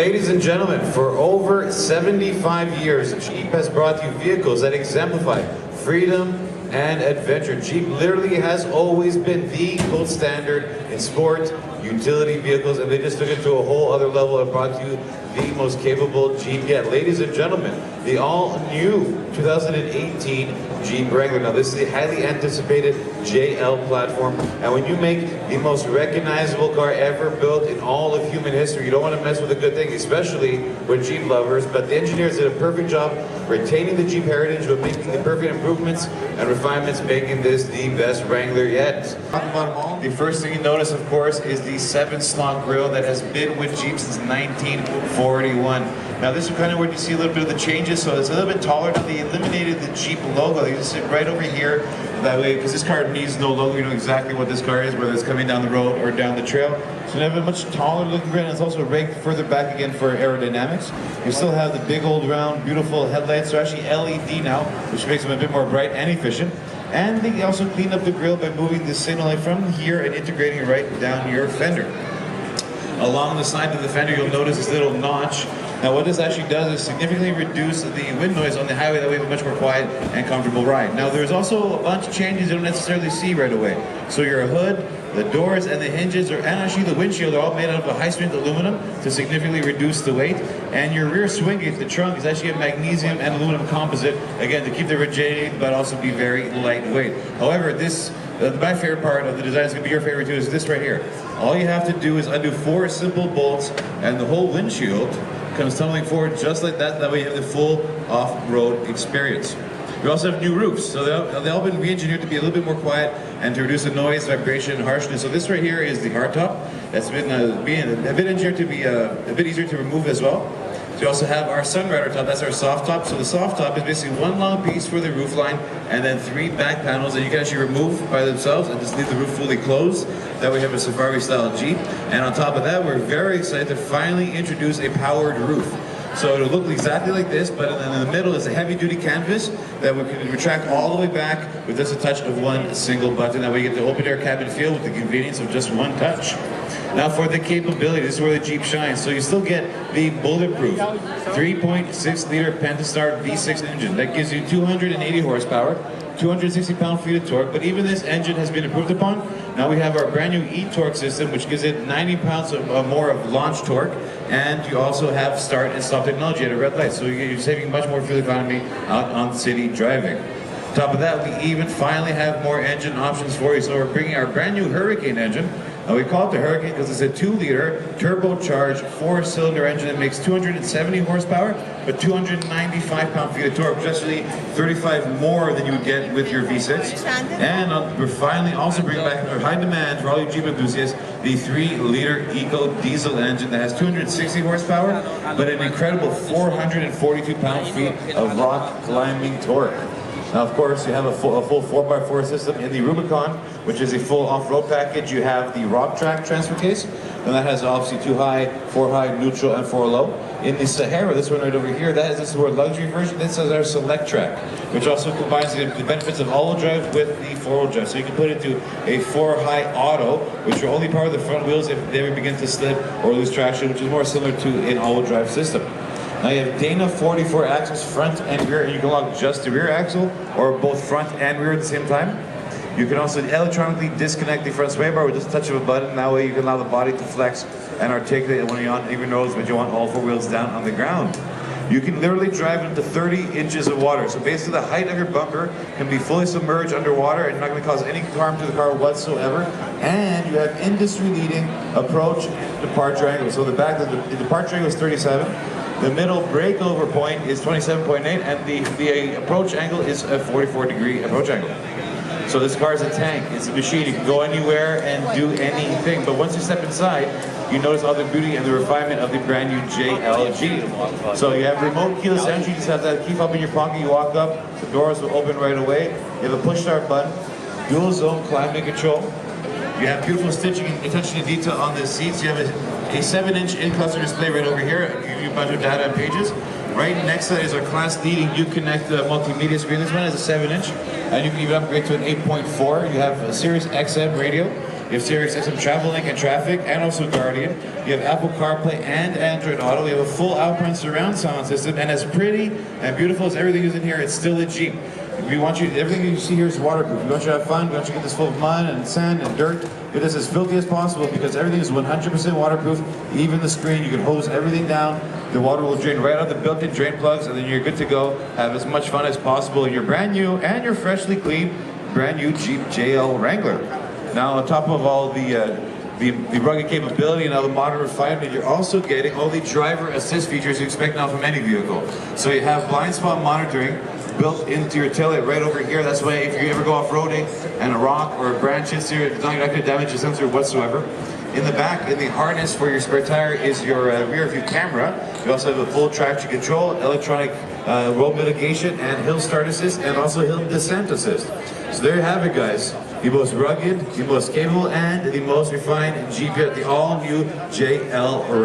ladies and gentlemen, for over 75 years, Jeep has brought you vehicles that exemplify freedom and adventure. Jeep literally has always been the gold standard in sport, utility vehicles, and they just took it to a whole other level and brought you the most capable Jeep yet. Ladies and gentlemen, the all-new 2018 Jeep Wrangler. Now this is the highly anticipated JL platform, and when you make the most recognizable car ever built in all of human history, you don't want to mess with a good thing, especially with Jeep lovers, but the engineers did a perfect job retaining the Jeep heritage but making the perfect improvements and refinements, making this the best Wrangler yet. Talk about them all. The first thing you notice, of course, is the 7-slot grille that has been with Jeep since 1941. Now this is kind of where you see a little bit of the changes, so it's a little bit taller. Now they eliminated the Jeep logo. They just sit right over here, that way, because this car needs no logo. You know exactly what this car is, whether it's coming down the road or down the trail. So they have a much taller looking grid, and it's also raked further back again for aerodynamics. You still have the big old round, beautiful headlights. They're actually LED now, which makes them a bit more bright and efficient. And they also cleaned up the grille by moving the signal light from here and integrating it right down your fender. Along the side of the fender, you'll notice this little notch. Now what this actually does is significantly reduce the wind noise on the highway, that way we have a much more quiet and comfortable ride. Now there's also a bunch of changes you don't necessarily see right away. So your hood, the doors, and the hinges, and actually the windshield are all made out of a high-strength aluminum to significantly reduce the weight. And your rear swing gate, the trunk, is actually a magnesium and aluminum composite, again, to keep the rigidity but also be very lightweight. However, this my favorite part of the design is going to be your favorite too, is this right here. All you have to do is undo 4 simple bolts and the whole windshield comes tumbling forward just like that. That way you have the full off-road experience. We also have new roofs, so they've all been re-engineered to be a little bit more quiet and to reduce the noise, vibration, and harshness. So this right here is the hardtop. That's been a bit engineered to be a bit easier to remove as well. So we also have our Sunrider top, that's our soft top. So the soft top is basically one long piece for the roof line and then 3 back panels that you can actually remove by themselves and just leave the roof fully closed. That way we have a safari style Jeep. And on top of that, we're very excited to finally introduce a powered roof. So it'll look exactly like this, but in the middle is a heavy-duty canvas that we can retract all the way back with just a touch of one single button. That way you get the open-air cabin feel with the convenience of just one touch. Now for the capability, this is where the Jeep shines. So you still get the bulletproof 3.6-liter Pentastar V6 engine. That gives you 280 horsepower, 260 pound-feet of torque, but even this engine has been improved upon. Now we have our brand new e-torque system, which gives it 90 pounds more of launch torque, and you also have start and stop technology at a red light, so you're saving much more fuel economy out on city driving. On top of that, we even finally have more engine options for you. So we're bringing our brand new Hurricane engine. We call it the Hurricane because it's a 2-liter turbocharged 4-cylinder engine that makes 270 horsepower, but 295 pound-feet of torque, which is actually 35 more than you would get with your V6. And we're finally also bringing back our high demand for all you Jeep enthusiasts, the 3-liter Eco Diesel engine that has 260 horsepower, but an incredible 442 pound-feet of rock climbing torque. Now, of course, you have a full 4x4 system in the Rubicon, which is a full off-road package. You have the Rock Track transfer case, and that has obviously 2 high, 4 high, neutral, and 4 low. In the Sahara, this one right over here, this is our luxury version. This is our Select Track, which also combines the benefits of all-wheel drive with the 4-wheel drive. So you can put it to a 4-high auto, which will only power the front wheels if they ever begin to slip or lose traction, which is more similar to an all-wheel drive system. Now you have Dana 44 axles front and rear, and you can lock just the rear axle or both front and rear at the same time. You can also electronically disconnect the front sway bar with just a touch of a button. That way you can allow the body to flex and articulate when you're on even roads, but you want all 4 wheels down on the ground. You can literally drive into 30 inches of water. So basically the height of your bumper can be fully submerged underwater and you're not going to cause any harm to the car whatsoever. And you have industry-leading approach and departure angle. So the departure angle is 37. The middle breakover point is 27.8, and the approach angle is a 44-degree approach angle. So this car is a tank, it's a machine, you can go anywhere and do anything. But once you step inside, you notice all the beauty and the refinement of the brand new JLG. So you have remote keyless entry, you just have that key fob in your pocket, you walk up, the doors will open right away. You have a push start button, dual zone climate control. You have beautiful stitching and attention to detail on the seats. You have a 7-inch in-cluster display right over here. It'll give you a bunch of data and pages. Right next to that is our class-leading Uconnect multimedia screen. This one has a 7-inch, and you can even upgrade to an 8.4. You have a Sirius XM radio. You have Sirius XM Travel Link and Traffic, and also Guardian. You have Apple CarPlay and Android Auto. We have a full Alpine surround sound system, and as pretty and beautiful as everything is in here, it's still a Jeep. We want you, everything you see here is waterproof. We want you to have fun. We want you to get this full of mud and sand and dirt. Get this as filthy as possible because everything is 100% waterproof. Even the screen, you can hose everything down. The water will drain right out the built-in drain plugs, and then you're good to go. Have as much fun as possible in your brand new and your freshly clean, brand new Jeep JL Wrangler. Now, on top of all the rugged capability and all the modern refinement, you're also getting all the driver assist features you expect now from any vehicle. So you have blind spot monitoring built into your taillight right over here. That's why if you ever go off-roading and a rock or a branch hits you, you're not going to damage the sensor whatsoever. In the back, in the harness for your spare tire is your rear view camera. You also have a full traction control, electronic roll mitigation, and hill start assist, and also hill descent assist. So there you have it, guys. The most rugged, the most capable, and the most refined Jeep yet, the all-new JL